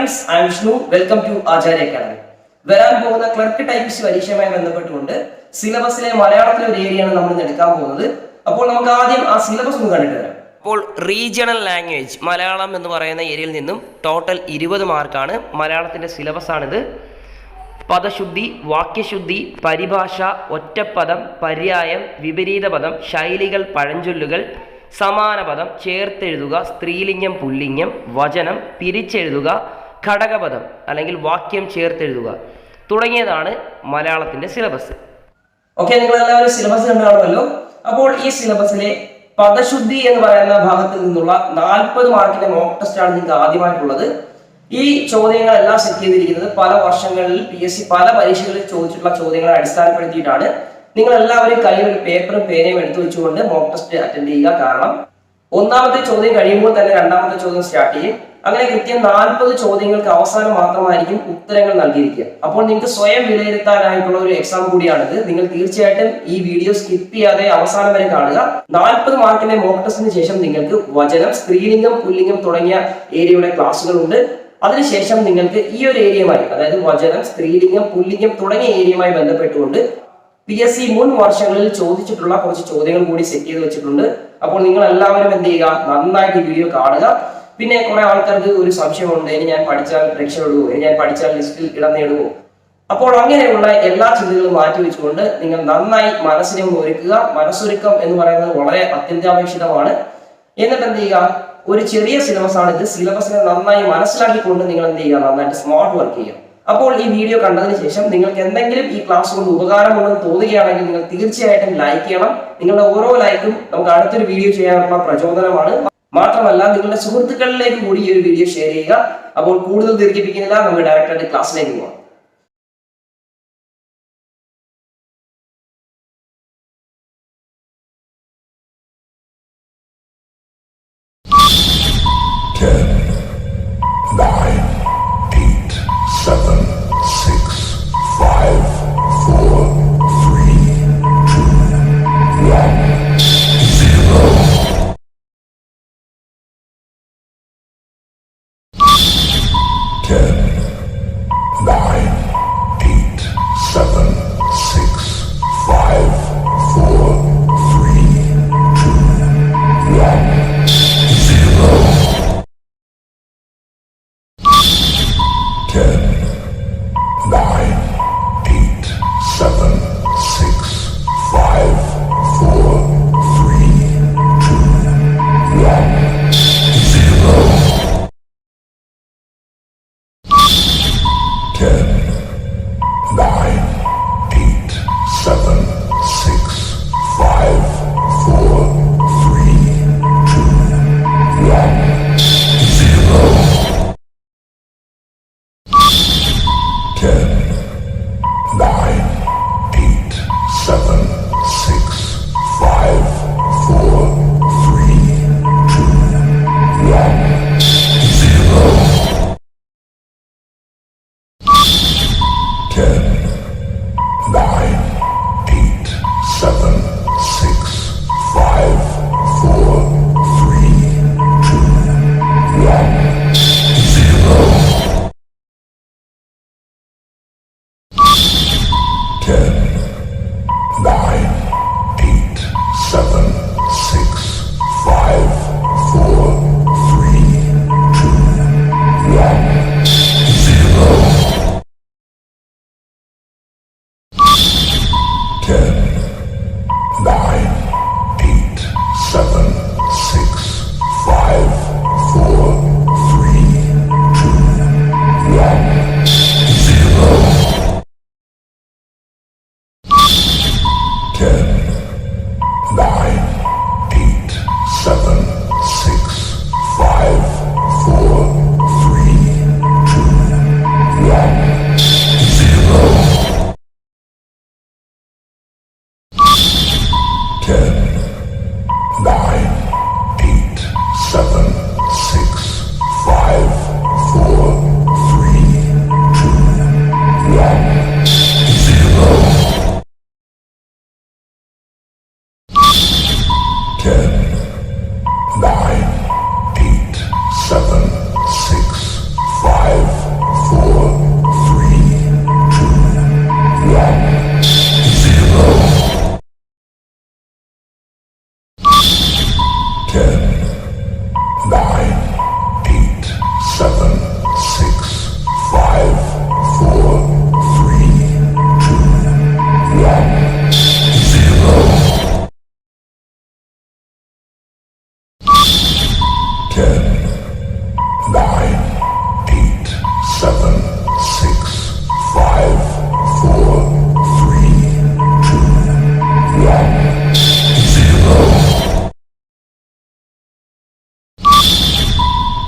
friends, I am Vishnu. Welcome to Acharya Academy. വരാൻ പോകുന്ന clerk typist പരീക്ഷയുമായി ബന്ധപ്പെട്ടുകൊണ്ട് സിലബസിലെ മലയാളത്തിലെ ഒരു ഏരിയയാണ് നമ്മൾ എടുക്കാൻ പോകുന്നത്. അപ്പോൾ നമുക്ക് ആദ്യം ആ സിലബസ് ഒന്ന് കണ്ടിട്ട് വരാം. അപ്പോൾ റീജിയണൽ ലാംഗ്വേജ് മലയാളം എന്ന് പറയുന്ന ഏരിയയിൽ നിന്നും ടോട്ടൽ 20 മാർക്കാണ്. മലയാളത്തിൻ്റെ സിലബസാണിത്. പദശുദ്ധി, വാക്യശുദ്ധി, പരിഭാഷ, ഒറ്റപ്പദം, പര്യായം, വിപരീത പദം, ശൈലികൾ, പഴഞ്ചൊല്ലുകൾ, സമാനപദം, ചേർത്തെഴുതുക, സ്ത്രീലിംഗം, പുല്ലിംഗം, വചനം, പിരിച്ചെഴുതുക, ഘടകപദം അല്ലെങ്കിൽ വാക്യം ചേർത്തെഴുതുക തുടങ്ങിയതാണ് മലയാളത്തിൻ്റെ സിലബസ്. ഓക്കെ, നിങ്ങളെല്ലാവരും സിലബസ് കണ്ടാണല്ലോ. അപ്പോൾ ഈ സിലബസിലെ പദശുദ്ധി എന്ന് പറയുന്ന ഭാഗത്തിൽ നിന്നുള്ള 40 മാർക്കിന്റെ മോക്ക് ടെസ്റ്റ് ആണ് നിങ്ങൾക്ക് ആദ്യമായിട്ടുള്ളത്. ഈ ചോദ്യങ്ങളെല്ലാം സെറ്റ് ചെയ്തിരിക്കുന്നത് പല വർഷങ്ങളിൽ PSC പല പരീക്ഷകളിൽ ചോദിച്ചിട്ടുള്ള ചോദ്യങ്ങളെ അടിസ്ഥാനപ്പെടുത്തിയിട്ടാണ്. നിങ്ങൾ എല്ലാവരും കയ്യിൽ ഒരു പേപ്പറും പേനയും എടുത്തു വെച്ചുകൊണ്ട് മോക്ക് ടെസ്റ്റ് അറ്റൻഡ് ചെയ്യുക. കാരണം ഒന്നാമത്തെ ചോദ്യം കഴിയുമ്പോൾ തന്നെ രണ്ടാമത്തെ ചോദ്യം സ്റ്റാർട്ട് ചെയ്യും. അങ്ങനെ കൃത്യം 40 ചോദ്യങ്ങൾക്ക് അവസാനം മാത്രമായിരിക്കും ഉത്തരങ്ങൾ നൽകിയിരിക്കുക. അപ്പോൾ നിങ്ങൾക്ക് സ്വയം വിലയിരുത്താനായിട്ടുള്ള ഒരു എക്സാം കൂടിയാണിത്. നിങ്ങൾ തീർച്ചയായിട്ടും ഈ വീഡിയോ സ്കിപ്പ് ചെയ്യാതെ അവസാനം വരെ കാണുക. 40 മാർക്കിന്റെ മോക്ക് ടെസ്റ്റിന് ശേഷം നിങ്ങൾക്ക് വചനം, സ്ത്രീലിംഗം, പുല്ലിംഗം തുടങ്ങിയ ഏരിയയുടെ ക്ലാസ്സുകളുണ്ട്. അതിനുശേഷം നിങ്ങൾക്ക് ഈ ഒരു ഏരിയയുമായി, അതായത് വചനം, സ്ത്രീലിംഗം, പുല്ലിംഗം തുടങ്ങിയ ഏരിയയുമായി ബന്ധപ്പെട്ടുകൊണ്ട് PSC മുൻ വർഷങ്ങളിൽ ചോദിച്ചിട്ടുള്ള കുറച്ച് ചോദ്യങ്ങൾ കൂടി സെറ്റ് ചെയ്ത് വെച്ചിട്ടുണ്ട്. അപ്പോൾ നിങ്ങൾ എല്ലാവരും എന്ത് ചെയ്യുക, നന്നായിട്ട് വീഡിയോ കാണുക. പിന്നെ കുറെ ആൾക്കാർക്ക് ഒരു സംശയമുണ്ട്, ഇനി ഞാൻ പഠിച്ചാൽ രക്ഷപ്പെടുവോ, ഇനി ഞാൻ പഠിച്ചാൽ ലിസ്റ്റിൽ ഇടം നേടുവോ. അപ്പോൾ അങ്ങനെയുള്ള എല്ലാ ചിന്തകളും മാറ്റി വെച്ചുകൊണ്ട് നിങ്ങൾ നന്നായി മനസ്സിനെ ഒന്ന് ഒരുക്കുക. മനസ്സൊരുക്കം എന്ന് പറയുന്നത് വളരെ അത്യന്താപേക്ഷിതമാണ്. എന്നിട്ട് എന്ത് ചെയ്യുക, ഒരു ചെറിയ സിലബസ് ആണ് ഇത്. സിലബസിനെ നന്നായി മനസ്സിലാക്കിക്കൊണ്ട് നിങ്ങൾ എന്ത് ചെയ്യുക, നന്നായിട്ട് സ്മാർട്ട് വർക്ക് ചെയ്യുക. അപ്പോൾ ഈ വീഡിയോ കണ്ടതിന് ശേഷം നിങ്ങൾക്ക് എന്തെങ്കിലും ഈ ക്ലാസ് കൊണ്ട് ഉപകാരമുണ്ടെന്ന് തോന്നുകയാണെങ്കിൽ നിങ്ങൾ തീർച്ചയായിട്ടും ലൈക്ക് ചെയ്യണം. നിങ്ങളുടെ ഓരോ ലൈക്കും നമുക്ക് അടുത്തൊരു വീഡിയോ ചെയ്യാനുള്ള പ്രചോദനമാണ്. മാത്രമല്ല നിങ്ങളുടെ സുഹൃത്തുക്കളിലേക്ക് കൂടി ഈ ഒരു വീഡിയോ ഷെയർ ചെയ്യുക. അപ്പോൾ കൂടുതൽ ദീർഘിപ്പിക്കുന്നില്ല, നമുക്ക് ഡയറക്റ്റായിട്ട് ക്ലാസ്സിലേക്ക് പോകാം.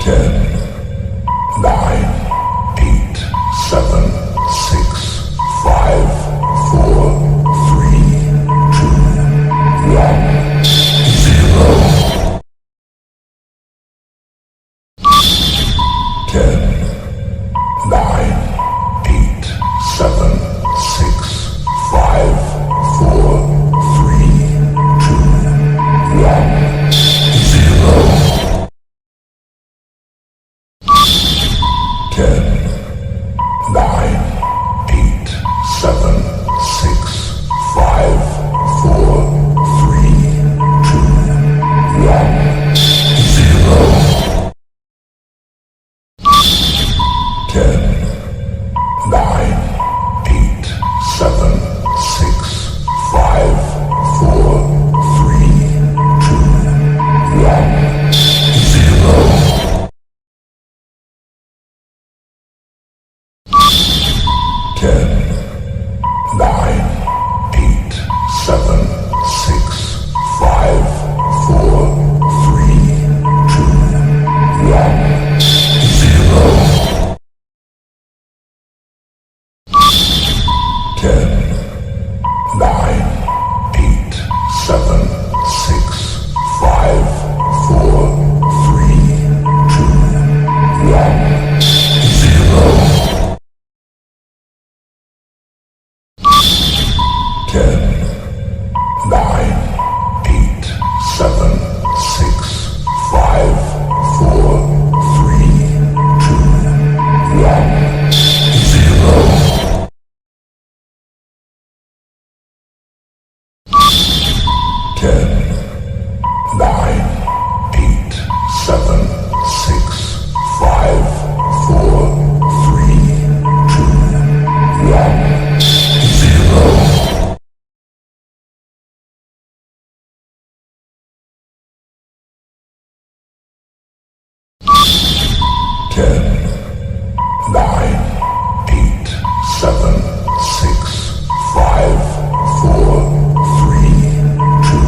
10, 9, 8, 7, 6, 5, 4, 3, 2, 1, 0. 10, 9, 8, 7, 6, 5, 4, 3, 2, 1, 0. 10, 9, 8, 7, 6, 5, 4, 3, 2, 1, 0. 10, 9, 8, 7, 6, 5, 4, 3, 2, 1, 0. 10, 9, 8, 7, 6, 5, 4, 3, 2, 1, 0. 10, 9, 8, 7, 6, 5, 4, 3, 2, 1, 0. 10, 9, 8, 7, 6, 5, 4, 3, 2, 1, 0. 10, 9, 8, 7, 6, 5, 4, 3, 2, 1, 0. 10, 9, 8, 7, 6, 5, 4, 3, 2, 1, 0. 10, 9, 8, 7, 6, 5, 4, 3, 2,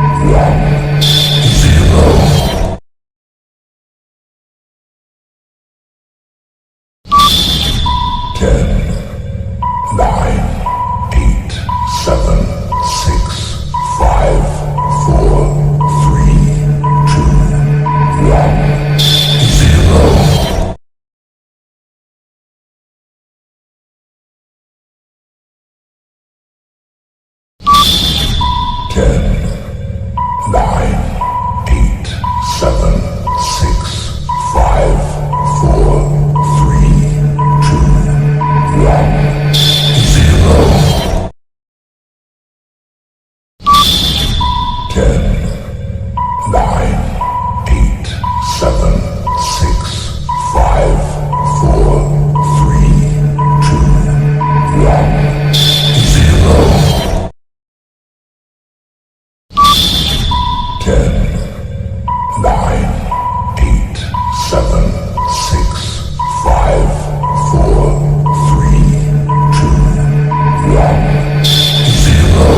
1, 0. 10, 9, 8, 7, 6, 5, 4, 3, 2, 1, 0. 10, 9, 8, 7, 6, 5, 4, 3, 2, 1, 0. 10, 9, 8, 7, 6, 5, 4, 3, 2, 1, 0. 10, 9, 8, 7, 6, 5, 4, 3, 2, 1, 0.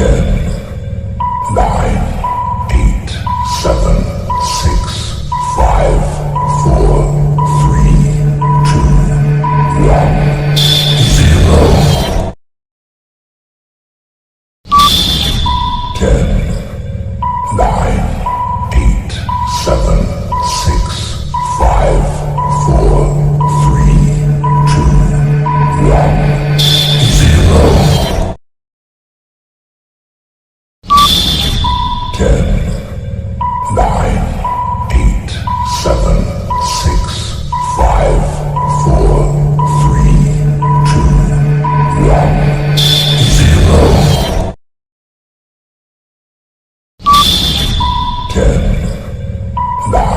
10, 9, 8, 7, 6, 5, 4, 3, 2, 1, 0. 10, 9, 8, 7, 6, 5, 4, 3, 2, 1, 0. 10, 9, 8, 7, 6, 5, 4, 3, 2, 1, 0. 10, 9,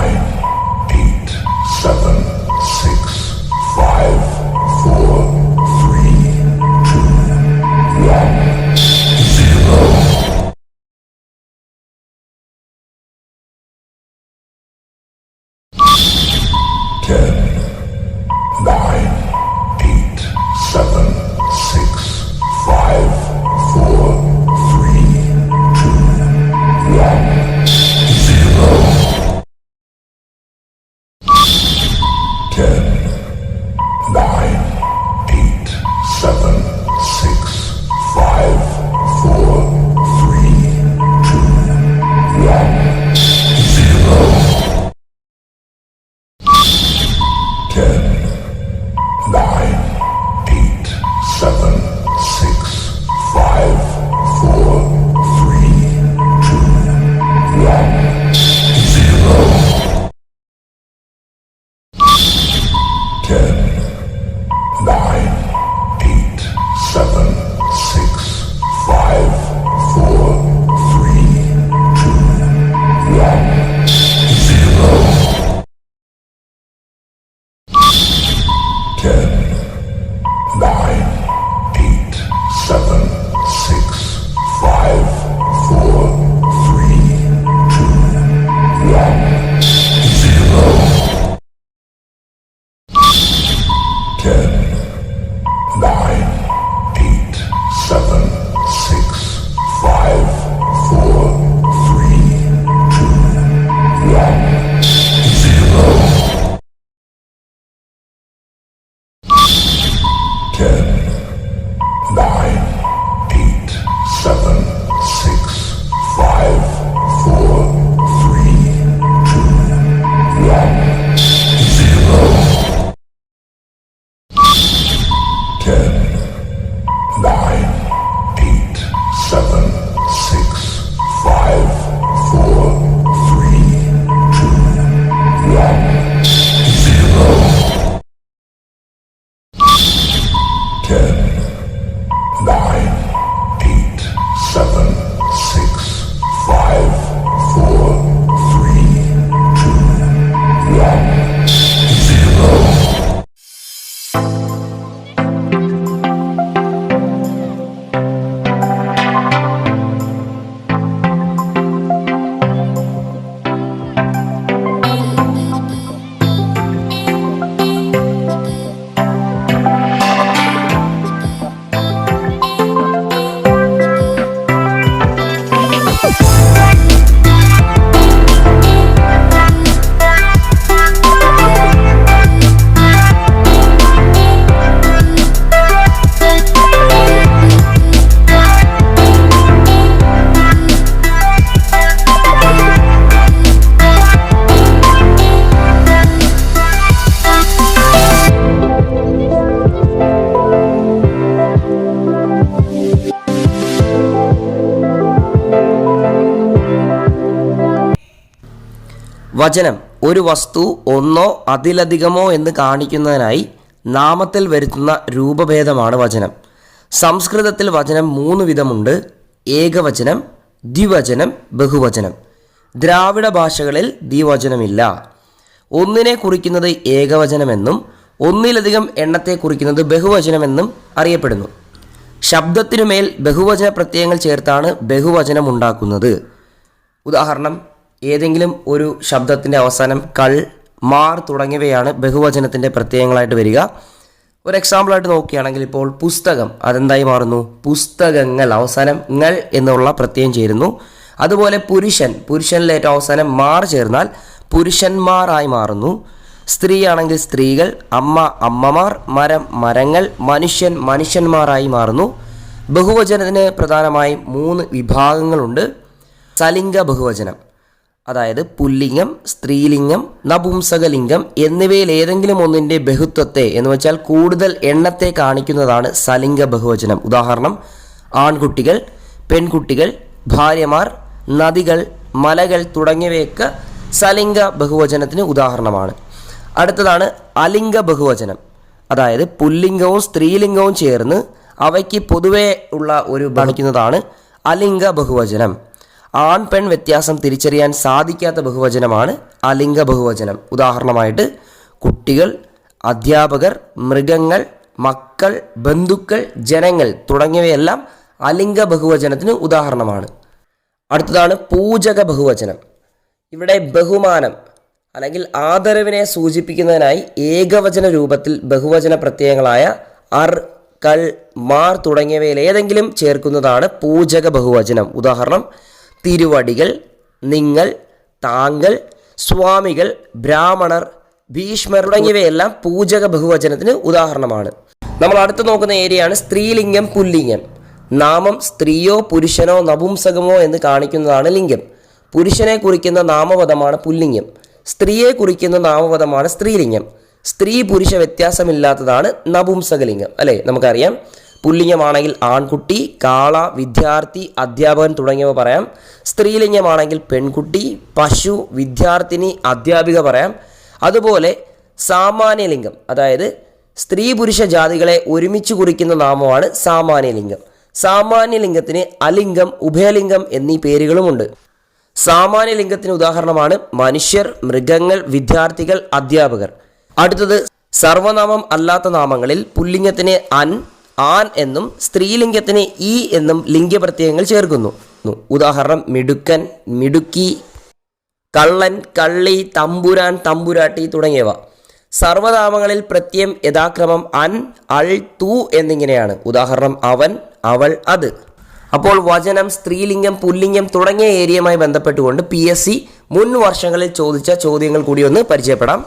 വചനം ഒരു വസ്തു ഒന്നോ അതിലധികമോ എന്ന് കാണിക്കുന്നതിനായി നാമത്തിൽ വരുത്തുന്ന രൂപഭേദമാണ് വചനം. സംസ്കൃതത്തിൽ വചനം 3 വിധമുണ്ട്: ഏകവചനം, ദ്വിവചനം, ബഹുവചനം. ദ്രാവിഡ ഭാഷകളിൽ ദ്വിവചനമില്ല. ഒന്നിനെ കുറിക്കുന്നത് ഏകവചനമെന്നും ഒന്നിലധികം എണ്ണത്തെ കുറിക്കുന്നത് ബഹുവചനമെന്നും അറിയപ്പെടുന്നു. ശബ്ദത്തിനുമേൽ ബഹുവചന പ്രത്യയങ്ങൾ ചേർത്താണ് ബഹുവചനം ഉണ്ടാക്കുന്നത്. ഉദാഹരണം, ഏതെങ്കിലും ഒരു ശബ്ദത്തിൻ്റെ അവസാനം കൾ, മാർ തുടങ്ങിയവയാണ് ബഹുവചനത്തിൻ്റെ പ്രത്യയങ്ങളായിട്ട് വരിക. ഒരു എക്സാമ്പിളായിട്ട് നോക്കുകയാണെങ്കിൽ ഇപ്പോൾ പുസ്തകം, അതെന്തായി മാറുന്നു? പുസ്തകങ്ങൾ, അവസാനം ങ്ങൾ എന്നുള്ള പ്രത്യയം ചേരുന്നു. അതുപോലെ പുരുഷൻ, പുരുഷനിൽ ഏറ്റവും അവസാനം മാർ ചേർന്നാൽ പുരുഷന്മാരായി മാറുന്നു. സ്ത്രീ ആണെങ്കിൽ സ്ത്രീകൾ, അമ്മ അമ്മമാർ, മരം മരങ്ങൾ, മനുഷ്യൻ മനുഷ്യന്മാരായി മാറുന്നു. ബഹുവചനത്തിന് പ്രധാനമായും 3 വിഭാഗങ്ങളുണ്ട്. സലിംഗ ബഹുവചനം, അതായത് പുല്ലിംഗം, സ്ത്രീലിംഗം, നപുംസകലിംഗം എന്നിവയിൽ ഏതെങ്കിലും ഒന്നിൻ്റെ ബഹുത്വത്തെ എന്ന് വെച്ചാൽ കൂടുതൽ എണ്ണത്തെ കാണിക്കുന്നതാണ് സലിംഗ ബഹുവചനം. ഉദാഹരണം, ആൺകുട്ടികൾ, പെൺകുട്ടികൾ, ഭാര്യമാർ, നദികൾ, മലകൾ തുടങ്ങിയവയൊക്കെ സലിംഗ ബഹുവചനത്തിന് ഉദാഹരണമാണ്. അടുത്തതാണ് അലിംഗ ബഹുവചനം, അതായത് പുല്ലിംഗവും സ്ത്രീലിംഗവും ചേർന്ന് അവയ്ക്ക് പൊതുവേ ഉള്ള ഒരു കാണിക്കുന്നതാണ് അലിംഗ ബഹുവചനം. ആൺ പെൺ വ്യത്യാസം തിരിച്ചറിയാൻ സാധിക്കാത്ത ബഹുവചനമാണ് അലിംഗ ബഹുവചനം. ഉദാഹരണമായിട്ട് കുട്ടികൾ, അധ്യാപകർ, മൃഗങ്ങൾ, മക്കൾ, ബന്ധുക്കൾ, ജനങ്ങൾ തുടങ്ങിയവയെല്ലാം അലിംഗ ബഹുവചനത്തിന് ഉദാഹരണമാണ്. അടുത്തതാണ് പൂജക ബഹുവചനം. ഇവിടെ ബഹുമാനം അല്ലെങ്കിൽ ആദരവിനെ സൂചിപ്പിക്കുന്നതിനായി ഏകവചന രൂപത്തിൽ ബഹുവചന പ്രത്യയങ്ങളായ അർ, കൾ, മാർ തുടങ്ങിയവയിൽ ഏതെങ്കിലും ചേർക്കുന്നതാണ് പൂജക ബഹുവചനം. ഉദാഹരണം, തിരുവടികൾ, നിങ്ങൾ, താങ്കൾ, സ്വാമികൾ, ബ്രാഹ്മണർ, ഭീഷ്മർ തുടങ്ങിയവയെല്ലാം പൂജക ബഹുവചനത്തിന് ഉദാഹരണമാണ്. നമ്മൾ അടുത്ത് നോക്കുന്ന ഏരിയയാണ് സ്ത്രീലിംഗം, പുല്ലിംഗം. നാമം സ്ത്രീയോ പുരുഷനോ നപുംസകമോ എന്ന് കാണിക്കുന്നതാണ് ലിംഗം. പുരുഷനെ കുറിക്കുന്ന നാമപദമാണ് പുല്ലിംഗം. സ്ത്രീയെ കുറിക്കുന്ന നാമപദമാണ് സ്ത്രീലിംഗം. സ്ത്രീ പുരുഷ വ്യത്യാസമില്ലാത്തതാണ് നപുംസകലിംഗം. അല്ലേ, നമുക്കറിയാം. പുല്ലിംഗമാണെങ്കിൽ ആൺകുട്ടി, കാള, വിദ്യാർത്ഥി, അധ്യാപകൻ തുടങ്ങിയവ പറയാം. സ്ത്രീലിംഗമാണെങ്കിൽ പെൺകുട്ടി, പശു, വിദ്യാർത്ഥിനി, അധ്യാപിക പറയാം. അതുപോലെ സാമാന്യലിംഗം, അതായത് സ്ത്രീ പുരുഷ ജാതികളെ ഒരുമിച്ച് കുറിക്കുന്ന നാമമാണ് സാമാന്യലിംഗം. സാമാന്യലിംഗത്തിന് അലിംഗം, ഉഭയലിംഗം എന്നീ പേരുകളുമുണ്ട്. സാമാന്യലിംഗത്തിന് ഉദാഹരണമാണ് മനുഷ്യർ, മൃഗങ്ങൾ, വിദ്യാർത്ഥികൾ, അധ്യാപകർ. അടുത്തത് സർവനാമം അല്ലാത്ത നാമങ്ങളിൽ പുല്ലിംഗത്തിന് അൻ, ആൻ എന്നും സ്ത്രീലിംഗത്തിന് ഈ എന്നും ലിംഗപ്രത്യയങ്ങൾ ചേർക്കുന്നു. ഉദാഹരണം, മിടുക്കൻ, മിടുക്കി, കള്ളൻ, കള്ളി, തമ്പുരാൻ, തമ്പുരാട്ടി തുടങ്ങിയവ. സർവനാമങ്ങളിൽ പ്രത്യയം യഥാക്രമം അൻ, അൾ, തു എന്നിങ്ങനെയാണ്. ഉദാഹരണം, അവൻ, അവൾ, അത്. അപ്പോൾ വചനം, സ്ത്രീലിംഗം, പുല്ലിംഗം തുടങ്ങിയ ഏരിയയുമായി ബന്ധപ്പെട്ടുകൊണ്ട് PSC മുൻ വർഷങ്ങളിൽ ചോദിച്ച ചോദ്യങ്ങൾ കൂടി ഒന്ന് പരിചയപ്പെടാം.